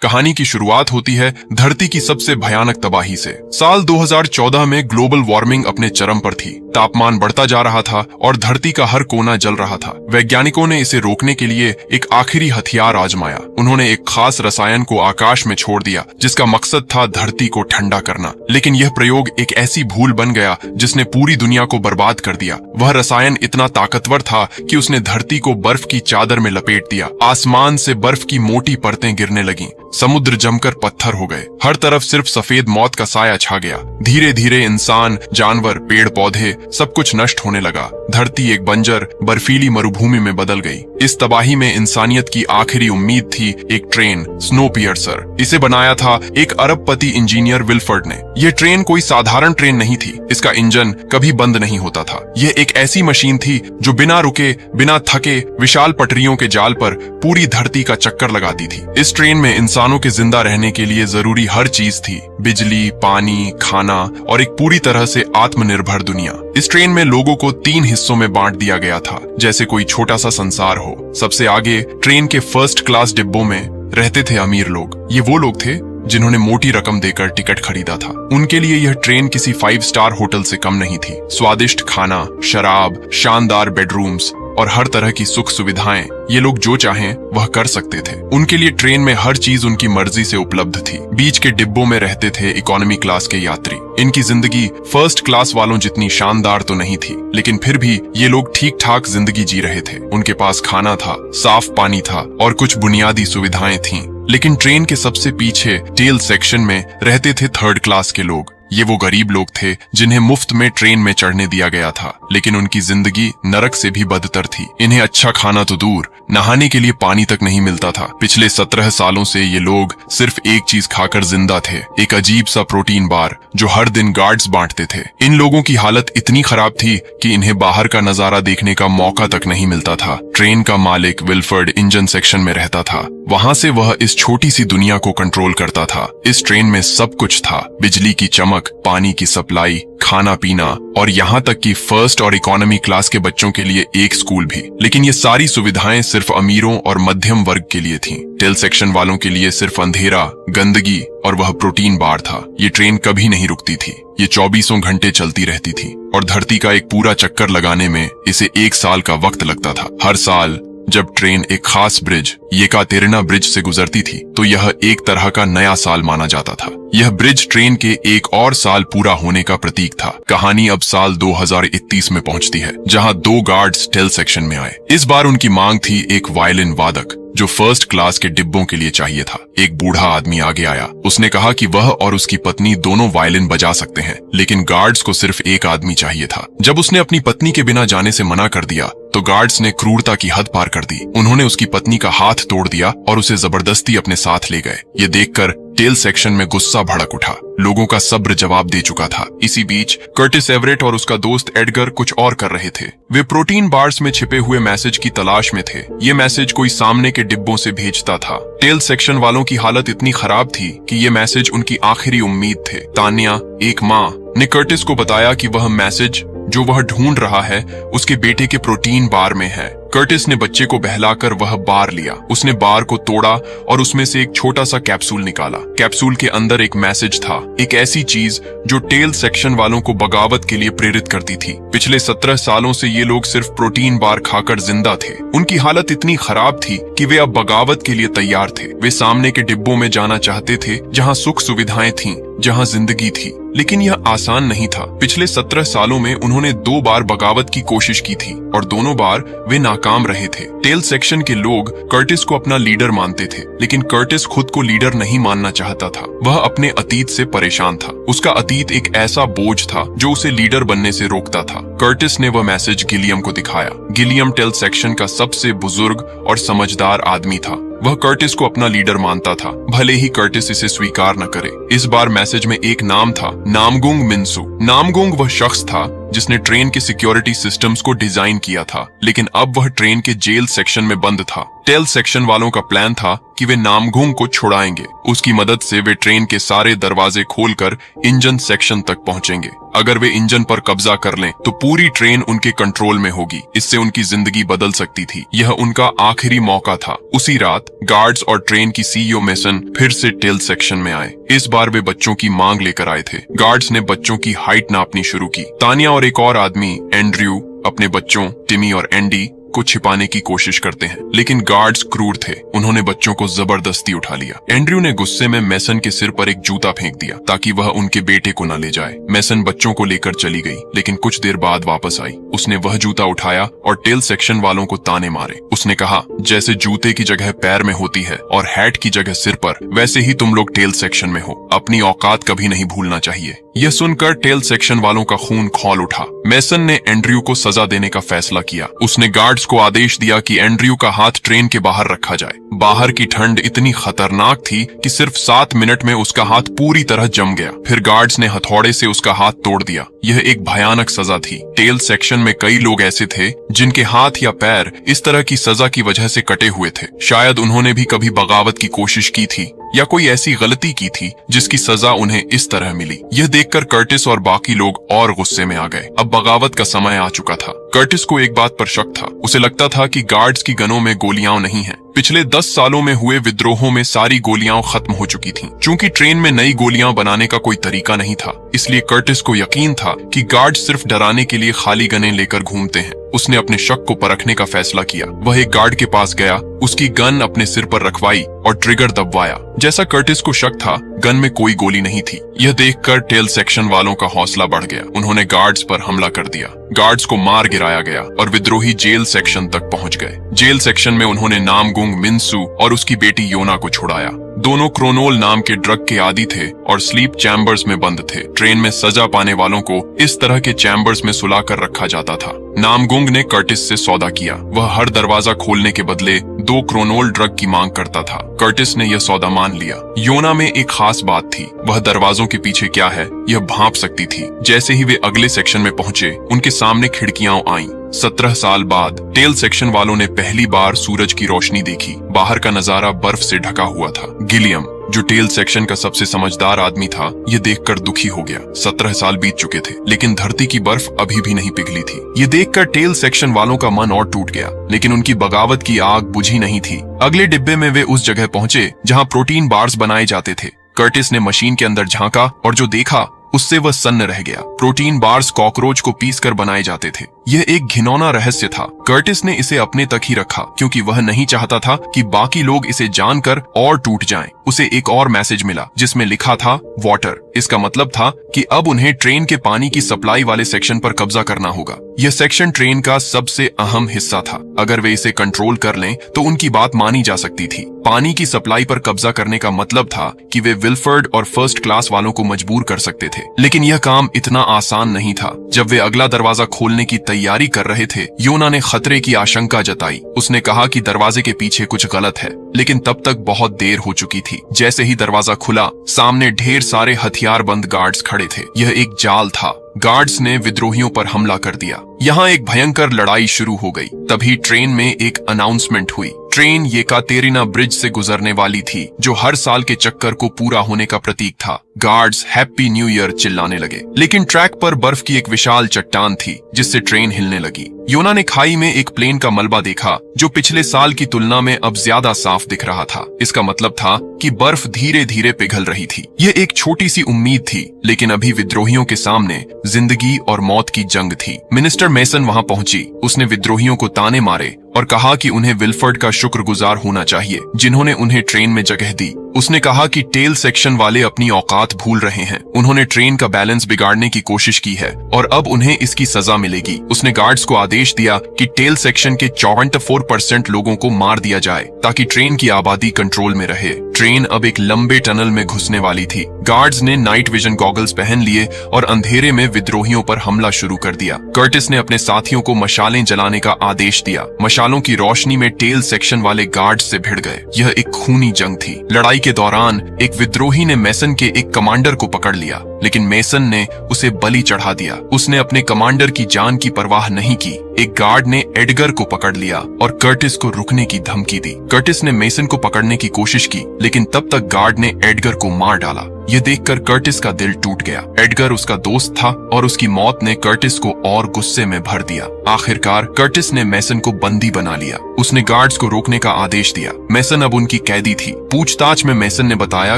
कहानी की शुरुआत होती है धरती की सबसे भयानक तबाही से। साल 2014 में ग्लोबल वार्मिंग अपने चरम पर थी। तापमान बढ़ता जा रहा था और धरती का हर कोना जल रहा था। वैज्ञानिकों ने इसे रोकने के लिए एक आखिरी हथियार आजमाया। उन्होंने एक खास रसायन को आकाश में छोड़ दिया जिसका मकसद था धरती को ठंडा करना। लेकिन यह प्रयोग एक ऐसी भूल बन गया जिसने पूरी दुनिया को बर्बाद कर दिया। वह रसायन इतना ताकतवर था कि उसने धरती को बर्फ की चादर में लपेट दिया। आसमान से बर्फ की मोटी परतें गिरने लगीं। समुद्र जमकर पत्थर हो गए। हर तरफ सिर्फ सफेद मौत का साया छा गया। धीरे धीरे इंसान, जानवर, पेड़ पौधे सब कुछ नष्ट होने लगा। धरती एक बंजर बर्फीली मरुभूमि में बदल गई। इस तबाही में इंसानियत की आखिरी उम्मीद थी एक ट्रेन, स्नोपियर्सर। इसे बनाया था एक अरबपति इंजीनियर विल्फर्ड ने। यह ट्रेन कोई साधारण ट्रेन नहीं थी। इसका इंजन कभी बंद नहीं होता था। यह एक ऐसी मशीन थी जो बिना रुके, बिना थके विशाल पटरियों के जाल पर पूरी धरती का चक्कर लगाती थी। इस ट्रेन में इंसानों के जिंदा रहने के लिए जरूरी हर चीज थी, बिजली, पानी, खाना और एक पूरी तरह से आत्मनिर्भर दुनिया। इस ट्रेन में लोगों को 3 हिस्सों में बांट दिया गया था, जैसे कोई छोटा सा संसार हो। सबसे आगे ट्रेन के फर्स्ट क्लास डिब्बों में रहते थे अमीर लोग। ये वो लोग थे जिन्होंने मोटी रकम देकर टिकट खरीदा था। उनके लिए यह ट्रेन किसी 5 स्टार होटल से कम नहीं थी। स्वादिष्ट खाना, शराब, शानदार बेडरूम्स और हर तरह की सुख सुविधाएं, ये लोग जो चाहें वह कर सकते थे। उनके लिए ट्रेन में हर चीज उनकी मर्जी से उपलब्ध थी। बीच के डिब्बों में रहते थे इकोनॉमी क्लास के यात्री। इनकी जिंदगी फर्स्ट क्लास वालों जितनी शानदार तो नहीं थी, लेकिन फिर भी ये लोग ठीक ठाक जिंदगी जी रहे थे। उनके पास खाना था, साफ पानी था और कुछ बुनियादी सुविधाएं थीं। लेकिन ट्रेन के सबसे पीछे टेल सेक्शन में रहते थे थर्ड क्लास के लोग। ये वो गरीब लोग थे जिन्हें मुफ्त में ट्रेन में चढ़ने दिया गया था, लेकिन उनकी जिंदगी नरक से भी बदतर थी। इन्हें अच्छा खाना तो दूर, नहाने के लिए पानी तक नहीं मिलता था। पिछले 17 सालों से ये लोग सिर्फ एक चीज खाकर जिंदा थे, एक अजीब सा प्रोटीन बार जो हर दिन गार्ड्स बांटते थे। इन लोगों की हालत इतनी खराब थी कि इन्हें बाहर का नजारा देखने का मौका तक नहीं मिलता था। ट्रेन का मालिक विल्फर्ड इंजन सेक्शन में रहता था। वहां से वह इस छोटी सी दुनिया को कंट्रोल करता था। इस ट्रेन में सब कुछ था, बिजली की चमक, पानी की सप्लाई, खाना पीना और यहाँ तक कि फर्स्ट और इकोनॉमी क्लास के बच्चों के लिए एक स्कूल भी। लेकिन ये सारी सुविधाएं सिर्फ अमीरों और मध्यम वर्ग के लिए थीं। टेल सेक्शन वालों के लिए सिर्फ अंधेरा, गंदगी और वह प्रोटीन बार था। ये ट्रेन कभी नहीं रुकती थी। ये 24 घंटे चलती रहती थी और धरती का एक पूरा चक्कर लगाने में इसे 1 साल का वक्त लगता था। हर साल जब ट्रेन एक खास ब्रिज, येकातेरिना ब्रिज से गुजरती थी, तो यह एक तरह का नया साल माना जाता था। यह ब्रिज ट्रेन के एक और साल पूरा होने का प्रतीक था। कहानी अब साल 2031 में पहुंचती है, जहां 2 गार्ड्स टेल सेक्शन में आए। इस बार उनकी मांग थी एक वायलिन वादक जो फर्स्ट क्लास के डिब्बों के लिए चाहिए था। एक बूढ़ा आदमी आगे आया। उसने कहा कि वह और उसकी पत्नी दोनों वायलिन बजा सकते हैं, लेकिन गार्ड्स को सिर्फ एक आदमी चाहिए था। जब उसने अपनी पत्नी के बिना जाने से मना कर दिया तो गार्ड्स ने क्रूरता की हद पार कर दी। उन्होंने उसकी पत्नी का हाथ तोड़ दिया और उसे जबरदस्ती अपने साथ ले गए। ये देखकर टेल सेक्शन में गुस्सा भड़क उठा। लोगों का सब्र जवाब दे चुका था। इसी बीच कर्टिस एवरेट और उसका दोस्त एडगर कुछ और कर रहे थे। वे प्रोटीन बार्स में छिपे हुए मैसेज की तलाश में थे। ये मैसेज कोई सामने के डिब्बों से भेजता था। टेल सेक्शन वालों की हालत इतनी खराब थी कि ये मैसेज उनकी आखिरी उम्मीद थे। तान्या, एक माँ, ने कर्टिस को बताया कि वह मैसेज जो वह ढूंढ रहा है उसके बेटे के प्रोटीन बार में है। कर्टिस ने बच्चे को बहलाकर वह बार लिया। उसने बार को तोड़ा और उसमें से एक छोटा सा कैप्सूल निकाला। कैप्सूल के अंदर एक मैसेज था, एक ऐसी चीज जो टेल सेक्शन वालों को बगावत के लिए प्रेरित करती थी। पिछले 17 सालों से ये लोग सिर्फ प्रोटीन बार खाकर जिंदा थे। उनकी हालत इतनी खराब थी कि वे अब बगावत के लिए तैयार थे। वे सामने के डिब्बों में जाना चाहते थे जहाँ सुख सुविधाएं थीं, जहाँ जिंदगी थी। लेकिन यह आसान नहीं था। पिछले 17 सालों में उन्होंने 2 बार बगावत की कोशिश की थी और दोनों बार वे नाकाम रहे थे। टेल सेक्शन के लोग कर्टिस को अपना लीडर मानते थे, लेकिन कर्टिस खुद को लीडर नहीं मानना चाहता था। वह अपने अतीत से परेशान था। उसका अतीत एक ऐसा बोझ था जो उसे लीडर बनने से रोकता था। कर्टिस ने वह मैसेज गिलियम को दिखाया। गिलियम टेल सेक्शन का सबसे बुजुर्ग और समझदार आदमी था। वह कर्टिस को अपना लीडर मानता था, भले ही कर्टिस इसे स्वीकार न करे। इस बार मैसेज में एक नाम था, नामगुंग मिन्सु। नामगुंग वह शख्स था जिसने ट्रेन के सिक्योरिटी सिस्टम्स को डिजाइन किया था, लेकिन अब वह ट्रेन के जेल सेक्शन में बंद था। टेल सेक्शन वालों का प्लान था कि वे नामगुंग को छुड़ाएंगे। उसकी मदद से वे ट्रेन के सारे दरवाजे खोलकर इंजन सेक्शन तक पहुंचेंगे। अगर वे इंजन पर कब्जा कर लें तो पूरी ट्रेन उनके कंट्रोल में होगी। इससे उनकी जिंदगी बदल सकती थी। यह उनका आखिरी मौका था। उसी रात गार्ड्स और ट्रेन की सीईओ मेसन फिर से टेल सेक्शन में आए। इस बार वे बच्चों की मांग लेकर आए थे। गार्ड्स ने बच्चों की हाइट नापनी शुरू की। तानिया और एक और आदमी एंड्रयू अपने बच्चों टिमी और एंडी को छिपाने की कोशिश करते हैं, लेकिन गार्ड्स क्रूर थे। उन्होंने बच्चों को जबरदस्ती उठा लिया। एंड्रयू ने गुस्से में मेसन के सिर पर एक जूता फेंक दिया ताकि वह उनके बेटे को न ले जाए। मेसन बच्चों को लेकर चली गई, लेकिन कुछ देर बाद वापस आई। उसने वह जूता उठाया और टेल सेक्शन वालों को ताने मारे। उसने कहा, जैसे जूते की जगह पैर में होती है और हैट की जगह सिर पर, वैसे ही तुम लोग टेल सेक्शन में हो। अपनी औकात कभी नहीं भूलना चाहिए। यह सुनकर टेल सेक्शन वालों का खून खौल उठा। मेसन ने एंड्रयू को सजा देने का फैसला किया। उसने गार्ड्स को आदेश दिया कि एंड्रयू का हाथ ट्रेन के बाहर रखा जाए। बाहर की ठंड इतनी खतरनाक थी कि सिर्फ 7 मिनट में उसका हाथ पूरी तरह जम गया। फिर गार्ड्स ने हथौड़े से उसका हाथ तोड़ दिया। यह एक भयानक सजा थी। टेल सेक्शन में कई लोग ऐसे थे जिनके हाथ या पैर इस तरह की सजा की वजह से कटे हुए थे। शायद उन्होंने भी कभी बगावत की कोशिश की थी या कोई ऐसी गलती की थी जिसकी सजा उन्हें इस तरह मिली। यह देखकर कर्टिस और बाकी लोग और गुस्से में आ गए। अब बगावत का समय आ चुका था। कर्टिस को एक बात पर शक था। उसे लगता था कि गार्ड्स की गनों में गोलियां नहीं हैं। पिछले 10 सालों में हुए विद्रोहों में सारी गोलियां खत्म हो चुकी थीं। चूंकि ट्रेन में नई गोलियां बनाने का कोई तरीका नहीं था, इसलिए कर्टिस को यकीन था कि गार्ड सिर्फ डराने के लिए खाली गनें लेकर घूमते हैं। उसने अपने शक को परखने का फैसला किया। वह एक गार्ड के पास गया, उसकी गन अपने सिर पर रखवाई और ट्रिगर दबवाया। जैसा कर्टिस को शक था, गन में कोई गोली नहीं थी। यह देखकर टेल सेक्शन वालों का हौसला बढ़ गया। उन्होंने गार्ड्स पर हमला कर दिया। गार्ड्स को मार गिराया गया और विद्रोही जेल सेक्शन तक पहुंच गए। जेल सेक्शन में उन्होंने नामगुंग मिन्सू और उसकी बेटी योना को छुड़ाया। दोनों क्रोनोल नाम के ड्रग के आदी थे और स्लीप चैम्बर्स में बंद थे। ट्रेन में सजा पाने वालों को इस तरह के चैम्बर्स में सुलाकर रखा जाता था। नामगुंग ने कर्टिस से सौदा किया। वह हर दरवाजा खोलने के बदले 2 क्रोनोल ड्रग की मांग करता था। कर्टिस ने यह सौदा मान लिया। योना में एक खास बात थी। वह दरवाजों के पीछे क्या है यह भांप सकती थी। जैसे ही वे अगले सेक्शन में पहुंचे, उनके सामने खिड़कियां आईं। 17 साल बाद टेल सेक्शन वालों ने पहली बार सूरज की रोशनी देखी। बाहर का नजारा बर्फ से ढका हुआ था। गिलियम, जो टेल सेक्शन का सबसे समझदार आदमी था, यह देखकर दुखी हो गया। 17 साल बीत चुके थे, लेकिन धरती की बर्फ अभी भी नहीं पिघली थी। ये देखकर टेल सेक्शन वालों का मन और टूट गया, लेकिन उनकी बगावत की आग बुझी नहीं थी। अगले डिब्बे में वे उस जगह पहुंचे जहां प्रोटीन बार्स बनाए जाते थे। कर्टिस ने मशीन के अंदर झांका और जो देखा उससे वह सन्न रह गया। प्रोटीन बार्स कॉकरोच को पीसकर बनाए जाते थे। यह एक घिनौना रहस्य था। कर्टिस ने इसे अपने तक ही रखा क्योंकि वह नहीं चाहता था कि बाकी लोग इसे जानकर और टूट जाएं। उसे एक और मैसेज मिला जिसमें लिखा था वाटर। इसका मतलब था कि अब उन्हें ट्रेन के पानी की सप्लाई वाले सेक्शन पर कब्जा करना होगा। यह सेक्शन ट्रेन का सबसे अहम हिस्सा था। अगर वे इसे कंट्रोल कर लें तो उनकी बात मानी जा सकती थी। पानी की सप्लाई पर कब्जा करने का मतलब था कि वे विल्फर्ड और फर्स्ट क्लास वालों को मजबूर कर सकते थे। लेकिन यह काम इतना आसान नहीं था। जब वे अगला दरवाजा खोलने की तैयारी कर रहे थे, योना ने खतरे की आशंका जताई। उसने कहा कि दरवाजे के पीछे कुछ गलत है, लेकिन तब तक बहुत देर हो चुकी थी। जैसे ही दरवाजा खुला, सामने ढेर सारे हथियारबंद गार्ड्स खड़े थे। यह एक जाल था। गार्ड्स ने विद्रोहियों पर हमला कर दिया। यहाँ एक भयंकर लड़ाई शुरू हो गई। तभी ट्रेन में एक अनाउंसमेंट हुई। ट्रेन येकातेरिना ब्रिज से गुजरने वाली थी, जो हर साल के चक्कर को पूरा होने का प्रतीक था। गार्ड्स हैप्पी न्यू ईयर चिल्लाने लगे, लेकिन ट्रैक पर बर्फ की एक विशाल चट्टान थी जिससे ट्रेन हिलने लगी। योना ने खाई में एक प्लेन का मलबा देखा जो पिछले साल की तुलना में अब ज्यादा साफ दिख रहा था। इसका मतलब था कि बर्फ धीरे धीरे पिघल रही थी। यह एक छोटी सी उम्मीद थी, लेकिन अभी विद्रोहियों के सामने जिंदगी और मौत की जंग थी। मिनिस्टर मेसन वहां पहुंची। उसने विद्रोहियों को ताने मारे और कहा कि उन्हें विल्फर्ड का शुक्रगुजार होना चाहिए जिन्होंने उन्हें ट्रेन में जगह दी। उसने कहा कि टेल सेक्शन वाले अपनी औकात भूल रहे हैं। उन्होंने ट्रेन का बैलेंस बिगाड़ने की कोशिश की है और अब उन्हें इसकी सजा मिलेगी। उसने गार्ड्स को आदेश दिया कि टेल सेक्शन के 74% लोगों को मार दिया जाए ताकि ट्रेन की आबादी कंट्रोल में रहे। ट्रेन अब एक लंबे टनल में घुसने वाली थी। गार्ड्स ने नाइट विजन गॉगल्स पहन लिए और अंधेरे में विद्रोहियों पर हमला शुरू कर दिया। कर्टिस ने अपने साथियों को मशालें जलाने का आदेश दिया। मशालों की रोशनी में टेल सेक्शन वाले गार्ड्स से भिड़ गए। यह एक खूनी जंग थी। लड़ाई के दौरान एक विद्रोही ने मेसन के एक कमांडर को पकड़ लिया। लेकिन मेसन ने उसे बलि चढ़ा दिया। उसने अपने कमांडर की जान की परवाह नहीं की। एक गार्ड ने एडगर को पकड़ लिया और कर्टिस को रुकने की धमकी दी। कर्टिस ने मेसन को पकड़ने की कोशिश की, लेकिन तब तक गार्ड ने एडगर को मार डाला। यह देखकर कर्टिस का दिल टूट गया। एडगर उसका दोस्त था और उसकी मौत ने कर्टिस को और गुस्से में भर दिया। आखिरकार कर्टिस ने मेसन को बंदी बना लिया। उसने गार्ड्स को रोकने का आदेश दिया। मेसन अब उनकी कैदी थी। पूछताछ में मेसन ने बताया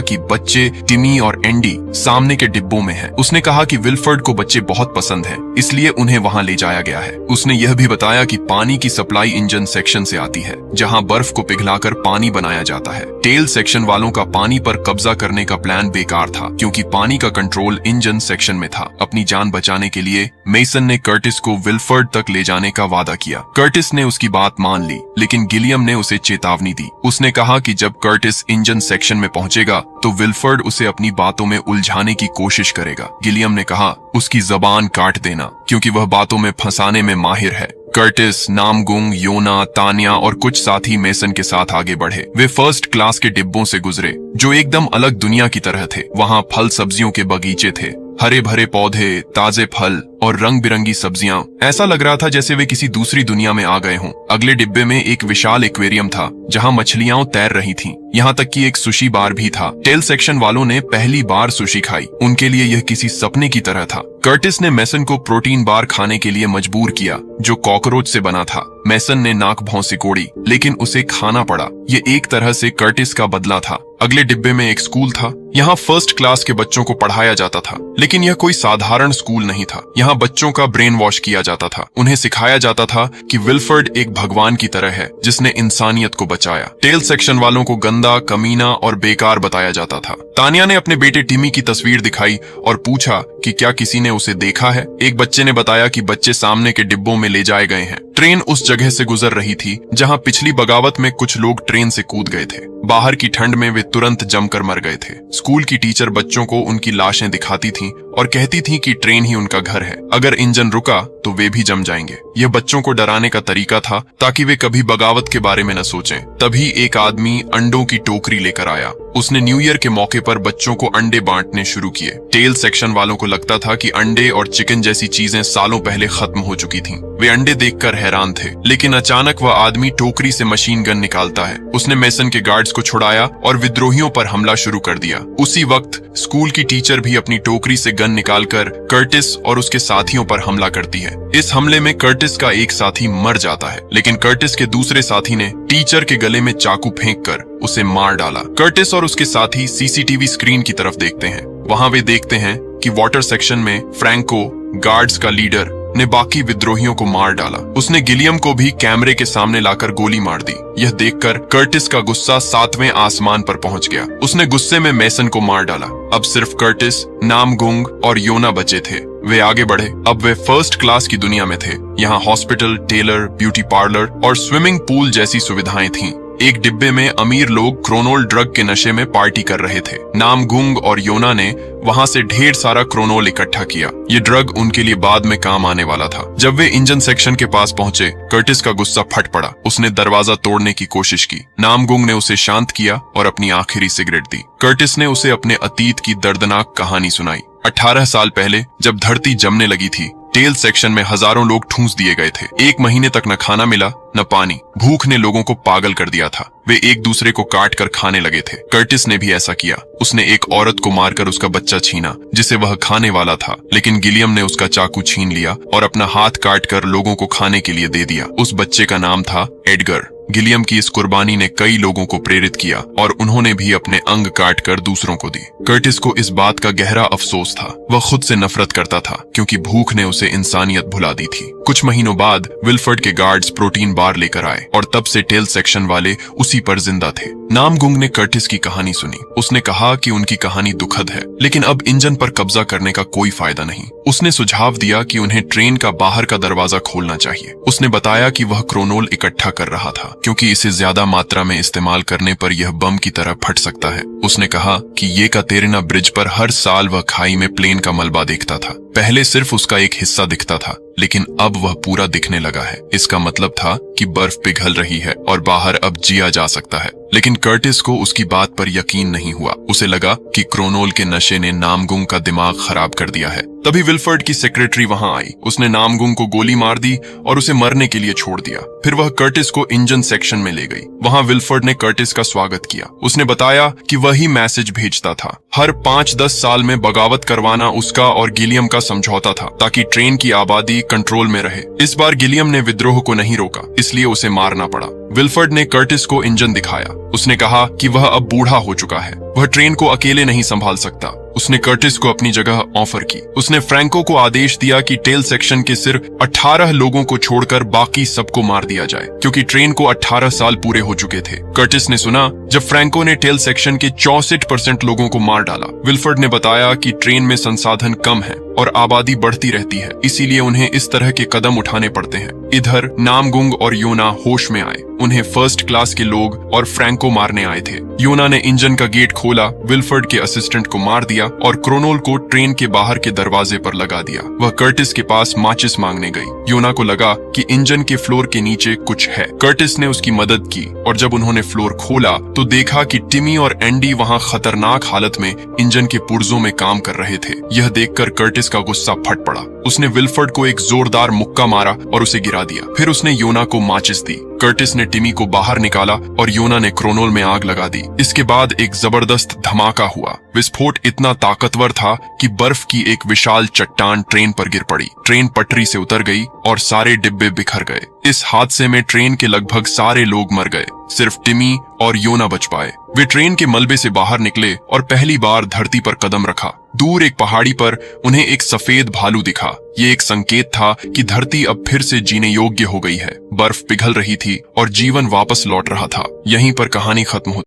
कि बच्चे टिमी और एंडी सामने के डिब्बों में हैं। उसने कहा कि विल्फर्ड को बच्चे बहुत पसंद हैं, इसलिए उन्हें वहां ले जाया गया है। उसने यह भी बताया कि पानी की सप्लाई इंजन सेक्शन से आती है, जहां बर्फ को पिघलाकर पानी बनाया जाता है। टेल सेक्शन वालों का पानी पर कब्जा करने का प्लान बेकार था, क्योंकि पानी का कंट्रोल इंजन सेक्शन में था। अपनी जान बचाने के लिए मेसन ने कर्टिस को विल्फर्ड तक ले जाने का वादा किया। कर्टिस ने उसकी बात मान ली, लेकिन गिलियम ने उसे चेतावनी दी। उसने कहा कि जब कर्टिस इंजन सेक्शन में पहुंचेगा तो विल्फर्ड उसे अपनी बातों में उलझाने की कोशिश करेगा। गिलियम ने कहा, उसकी जबान काट देना, क्योंकि वह बातों में फंसाने में माहिर है। कर्टिस, नामगुंग, योना, तान्या और कुछ साथी मेसन के साथ आगे बढ़े। वे फर्स्ट क्लास के डिब्बों से गुजरे, जो एकदम अलग दुनिया की तरह थे। वहां फल सब्जियों के बगीचे थे, हरे भरे पौधे, ताजे फल और रंग बिरंगी सब्जियां। ऐसा लग रहा था जैसे वे किसी दूसरी दुनिया में आ गए हों। अगले डिब्बे में एक विशाल एक्वेरियम था, जहां मछलियां तैर रही थीं। यहाँ तक कि एक सुशी बार भी था। टेल सेक्शन वालों ने पहली बार सुशी खाई। उनके लिए यह किसी सपने की तरह था। कर्टिस ने मेसन को प्रोटीन बार खाने के लिए मजबूर किया, जो कॉकरोच से बना था। मेसन ने नाक भौं सिकोड़ी, लेकिन उसे खाना पड़ा। ये एक तरह से कर्टिस का बदला था। अगले डिब्बे में एक स्कूल था। यहाँ फर्स्ट क्लास के बच्चों को पढ़ाया जाता था, लेकिन यह कोई साधारण स्कूल नहीं था। यहाँ बच्चों का ब्रेन वॉश किया जाता था। उन्हें सिखाया जाता था कि विल्फर्ड एक भगवान की तरह है, जिसने इंसानियत को बचाया। टेल सेक्शन वालों को गंदा, कमीना और बेकार बताया जाता था। तान्या ने अपने बेटे टिमी की तस्वीर दिखाई और पूछा कि क्या किसी ने उसे देखा है। एक बच्चे ने बताया कि बच्चे सामने के डिब्बों में ले जाए गए हैं। ट्रेन उस जगह से गुजर रही थी जहां पिछली बगावत में कुछ लोग ट्रेन से कूद गए थे। बाहर की ठंड में वे तुरंत जमकर मर गए थे। स्कूल की टीचर बच्चों को उनकी लाशें दिखाती थीं और कहती थीं कि ट्रेन ही उनका घर है। अगर इंजन रुका तो वे भी जम जाएंगे। यह बच्चों को डराने का तरीका था, ताकि वे कभी बगावत के बारे में न सोचें। तभी एक आदमी अंडों की टोकरी लेकर आया। उसने न्यू ईयर के मौके पर बच्चों को अंडे बांटने शुरू किए। टेल सेक्शन वालों को लगता था कि अंडे और चिकन जैसी चीजें सालों पहले खत्म हो चुकी थीं। वे अंडे देखकर हैरान थे, लेकिन अचानक वह आदमी टोकरी से मशीन गन निकालता है। उसने मेसन के गार्ड्स को छुड़ाया और विद्रोहियों पर हमला शुरू कर दिया। उसी वक्त स्कूल की टीचर भी अपनी टोकरी से गन निकालकर कर्टिस और उसके साथियों पर हमला करती है। इस हमले में कर्टिस का एक साथी मर जाता है, लेकिन कर्टिस के दूसरे साथी ने टीचर के गले में चाकू फेंककर उसे मार डाला। कर्टिस और उसके साथी सीसीटीवी स्क्रीन की तरफ देखते हैं। वहां वे देखते हैं कि वाटर सेक्शन में फ्रैंको, गार्ड्स का लीडर, ने बाकी विद्रोहियों को मार डाला। उसने गिलियम को भी कैमरे के सामने लाकर गोली मार दी। यह देखकर कर्टिस का गुस्सा 7वें आसमान पर पहुंच गया। उसने गुस्से में मेसन को मार डाला। अब सिर्फ कर्टिस, नामगुंग और योना बचे थे। वे आगे बढ़े। अब वे फर्स्ट क्लास की दुनिया में थे। यहाँ हॉस्पिटल, टेलर, ब्यूटी पार्लर और स्विमिंग पूल जैसी सुविधाएं थीं। एक डिब्बे में अमीर लोग क्रोनोल ड्रग के नशे में पार्टी कर रहे थे। नामगुंग और योना ने वहां से ढेर सारा क्रोनोल इकट्ठा किया। ये ड्रग उनके लिए बाद में काम आने वाला था। जब वे इंजन सेक्शन के पास पहुंचे, कर्टिस का गुस्सा फट पड़ा। उसने दरवाजा तोड़ने की कोशिश की। नामगुंग ने उसे शांत किया और अपनी आखिरी सिगरेट दी। कर्टिस ने उसे अपने अतीत की दर्दनाक कहानी सुनाई। 18 साल पहले जब धरती जमने लगी थी, टेल सेक्शन में हजारों लोग ठूंस दिए गए थे। 1 महीने तक न खाना मिला न पानी। भूख ने लोगों को पागल कर दिया था। वे एक दूसरे को काट कर खाने लगे थे। कर्टिस ने भी ऐसा किया। उसने एक औरत को मारकर उसका बच्चा छीना, जिसे वह खाने वाला था, लेकिन गिलियम ने उसका चाकू छीन लिया और अपना हाथ काट कर लोगों को खाने के लिए दे दिया। उस बच्चे का नाम था एडगर। गिलियम की इस कुर्बानी ने कई लोगों को प्रेरित किया और उन्होंने भी अपने अंग काट कर दूसरों को दी। कर्टिस को इस बात का गहरा अफसोस था। वह खुद से नफरत करता था, क्योंकि भूख ने उसे इंसानियत भुला दी थी। कुछ महीनों बाद विल्फर्ड के गार्ड्स प्रोटीन बार लेकर आए और तब से टेल सेक्शन वाले उसी पर जिंदा थे। नामगुंग ने कर्टिस की कहानी सुनी। उसने कहा कि उनकी कहानी दुखद है, लेकिन अब इंजन पर कब्जा करने का कोई फायदा नहीं। उसने सुझाव दिया कि उन्हें ट्रेन का बाहर का दरवाजा खोलना चाहिए। उसने बताया कि वह क्रोनोल इकट्ठा कर रहा था, क्योंकि इसे ज्यादा मात्रा में इस्तेमाल करने पर यह बम की तरह फट सकता है। उसने कहा कि येकातेरिना ब्रिज पर हर साल वह खाई में प्लेन का मलबा देखता था। पहले सिर्फ उसका एक हिस्सा दिखता था, लेकिन अब वह पूरा दिखने लगा है। इसका मतलब था कि बर्फ पिघल रही है और बाहर अब जिया जा सकता है। लेकिन कर्टिस को उसकी बात पर यकीन नहीं हुआ। उसे लगा कि क्रोनोल के नशे ने नामगुंग का दिमाग खराब कर दिया है। तभी विल्फर्ड की सेक्रेटरी वहां आई। उसने नामगुंग को गोली मार दी और उसे मरने के लिए छोड़ दिया। फिर वह कर्टिस को इंजन सेक्शन में ले गई। वहां विल्फर्ड ने कर्टिस का स्वागत किया। उसने बताया कि वही मैसेज भेजता था। हर 5-10 साल में बगावत करवाना उसका और गिलियम का समझौता था, ताकि ट्रेन की आबादी कंट्रोल में रहे। इस बार गिलियम ने विद्रोह को नहीं रोका, इसलिए उसे मारना पड़ा। विल्फर्ड ने कर्टिस को इंजन दिखाया। उसने कहा कि वह अब बूढ़ा हो चुका है, वह ट्रेन को अकेले नहीं संभाल सकता। उसने कर्टिस को अपनी जगह ऑफर की। उसने फ्रैंको को आदेश दिया कि टेल सेक्शन के सिर्फ 18 लोगों को छोड़कर बाकी सबको मार दिया जाए, क्योंकि ट्रेन को 18 साल पूरे हो चुके थे। कर्टिस ने सुना जब फ्रैंको ने टेल सेक्शन के 64% लोगों को मार डाला। विल्फर्ड ने बताया कि ट्रेन में संसाधन कम है और आबादी बढ़ती रहती है, इसीलिए उन्हें इस तरह के कदम उठाने पड़ते हैं। इधर नामगुंग और योना होश में आए। उन्हें फर्स्ट क्लास के लोग और फ्रैंको मारने आए थे। योना ने इंजन का गेट खोला, विल्फर्ड के असिस्टेंट को मार दिया और क्रोनोल को ट्रेन के बाहर के दरवाजे पर लगा दिया। वह कर्टिस के पास माचिस मांगने गई। योना को लगा कि इंजन के फ्लोर के नीचे कुछ है। कर्टिस ने उसकी मदद की और जब उन्होंने फ्लोर खोला तो देखा कि टिमी और एंडी वहां खतरनाक हालत में इंजन के पुर्जों में काम कर रहे थे। यह देखकर कर्टिस का गुस्सा फट पड़ा। उसने विल्फर्ड को एक जोरदार मुक्का मारा और उसे गिरा दिया। फिर उसने योना को माचिस दी। कर्टिस ने टिमी को बाहर निकाला और योना ने क्रोनोल में आग लगा दी। इसके बाद एक जबरदस्त धमाका हुआ। विस्फोट इतना ताकतवर था कि बर्फ की एक विशाल चट्टान ट्रेन पर गिर पड़ी। ट्रेन पटरी से उतर गई और सारे डिब्बे बिखर गए। इस हादसे में ट्रेन के लगभग सारे लोग मर गए, सिर्फ टिमी और योना बच पाए। वे ट्रेन के मलबे से बाहर निकले और पहली बार धरती पर कदम रखा। दूर एक पहाड़ी पर उन्हें एक सफेद भालू दिखा। ये एक संकेत था कि धरती अब फिर से जीने योग्य हो गई है। बर्फ पिघल रही थी और जीवन वापस लौट रहा था। यहीं पर कहानी खत्म होती